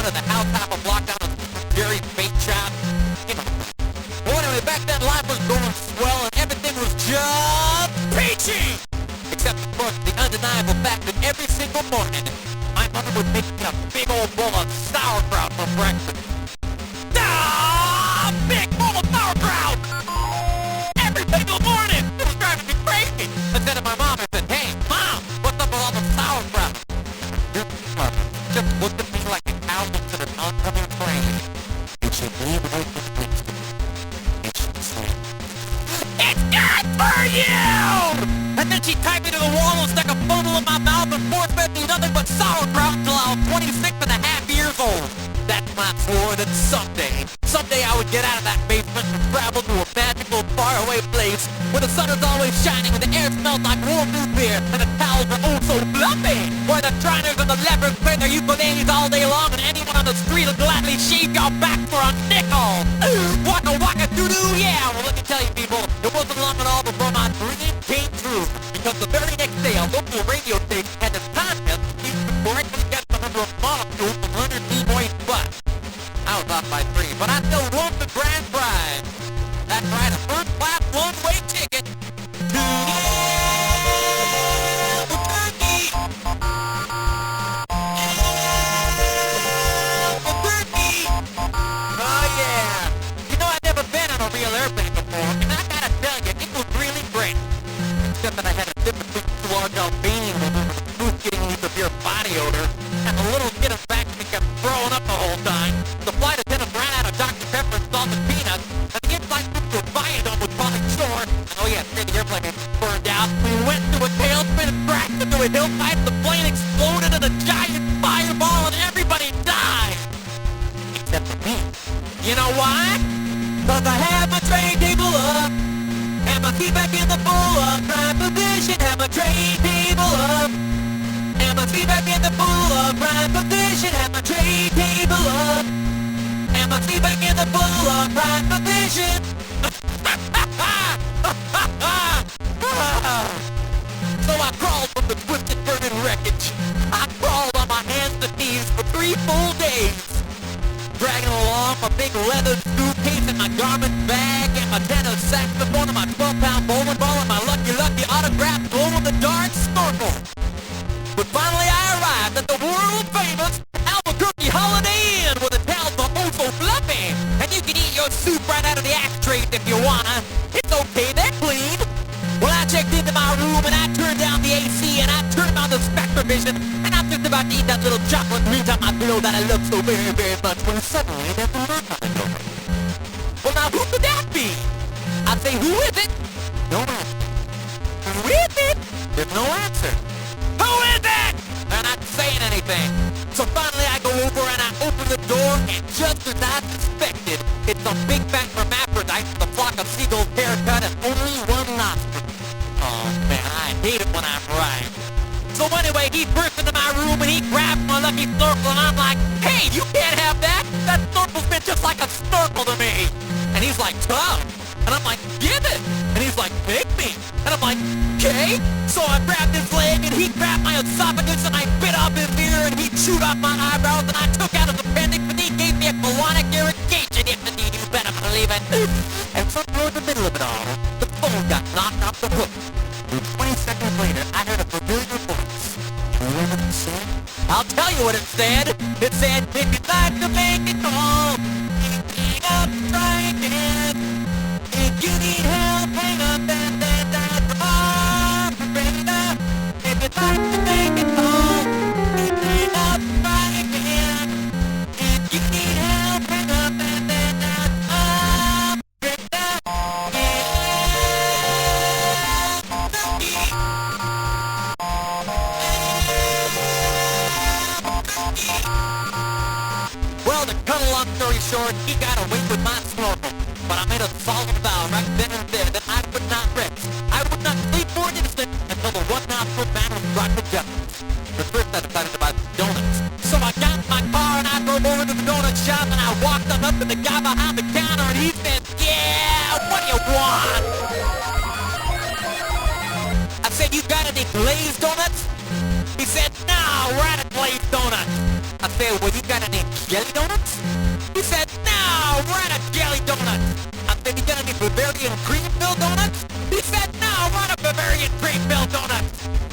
of the house half a block down a very bait shop. You know. Well, anyway, back then life was going swell and everything was just peachy. Except, of course, the undeniable fact that every single morning, my mother would make me a big old bowl of sauerkraut for breakfast. Big bowl of sauerkraut! Every single morning! It was driving me crazy! I said to my mom, I said, "Hey, Mom, what's up with all the sauerkraut?" Your mother just looked at me like a cow looks at an oncoming train. And she leaned right to the next to me. And she said, "It's good for you!" And then she tied me to the wall and stuck a funnel in my mouth and force-fed me nothing but sauerkraut until I was 26 and a half years old. That's my swore that someday I would get out of that basement and travel to a magical, faraway place where the sun is always shining and the air smells like warm new beer and the towels are oh so fluffy, where the triners and the leopards play their ukuleles all day long and anyone on the street will gladly shave your back for a nickel. Waka waka doo-doo, yeah! Well, let me tell you people, it wasn't long at all before my dream came true, because the very next day a local radio station had a contest to correctly guess the number of molecules from Leonard Nimoy's butt. I was off by 3, but I still won the grand prize. That's right, a first-class one-way ticket to Albuquerque. Albuquerque. Oh, yeah. You know, I've never been on a real airplane before, and I gotta tell you, it was really great. Except that I had a different large Albanian woman with a smooth getting used to your body odor, and a little kid in back of me kept throwing up the whole time. The flight attendant ran out of Dr. Pepper and salted peanuts, and the inside troops were Viadome with Polly Shore. And oh yeah, the airplane burned out. We went to a tailspin and crashed into a hillside. The plane exploded in a giant fireball, and everybody died. Except for me. You know why? 'Cause I had my tray table up, and my feet back in the full up prime position. Had my tray table up, and my feet back in the full up prime position. Had my tray table up, and my feet back in the full up prime position. So I crawled from the twisted, burning wreckage. I crawled on my hands and knees for 3 full days, dragging along my big leather suitcase and my garment bag and my tenor saxophone and my 12-pound bowling ball and my lucky autographed glow-in-the-dark snorkel. But finally I arrived at the world-famous Albuquerque Holiday Inn where the towels are oh so fluffy and you can eat your soup right out of the ashtrays if you wanna. It's okay, they're clean. Well, I checked into my room and I turned down the AC and I turned on the Spectrovision and I'm just about to eat that little chocolate meat on my pillow that I love so very, very much when suddenly there's a knock on the door. Well, now who could that be? I say, who is it? No answer. Who is it? There's no answer. Who is it? They're not saying anything. So finally I go over and I open the door and just as I suspected, it's a big fat hermaphrodite with a flock of seagulls haircut and only one nostril. Oh man, I hate it when I'm right. So anyway, he burst into my room and he grabbed my lucky snorkel and I'm like, "Hey, you can't have that! That snorkel's been just like a snorkel to me!" And he's like, "Tough." And I'm like, "Give it!" And he's like, "Pick me!" And I'm like, "Okay." So I grabbed his leg and he grabbed my esophagus and I bit off his ear and he chewed off my eyebrows and I took out his appendix and he gave me a colonic irrigation if indeed you better believe it. And somewhere in the middle of it all, the phone got knocked off the hook. And 20 seconds later, I heard a familiar voice. And you know what it said? I'll tell you what it said. It said, "If you'd like to make it home, hang up, try again. If you need help, hang up, operator. If you'd like to make it home, hang up, try again. If you need help, hang up, Well, to cut a long story short, he got away with my snorkel. But I made a solemn vow right then and there that I would not rest. I would not sleep for an instant until the one-nostril man was brought to justice. But first I decided to buy some donuts. So I got in my car and I drove over to the donut shop and I walked on up to the guy behind the counter and he said, "Yeah, what do you want?" I said, "You got any glazed donuts?" He said, "No, we're out of glazed donuts." I said, "Well, you got any jelly donuts? He said, no, we're out of jelly donuts. I said, you got any Bavarian cream filled donuts? He said, no, we're out of Bavarian cream filled donuts.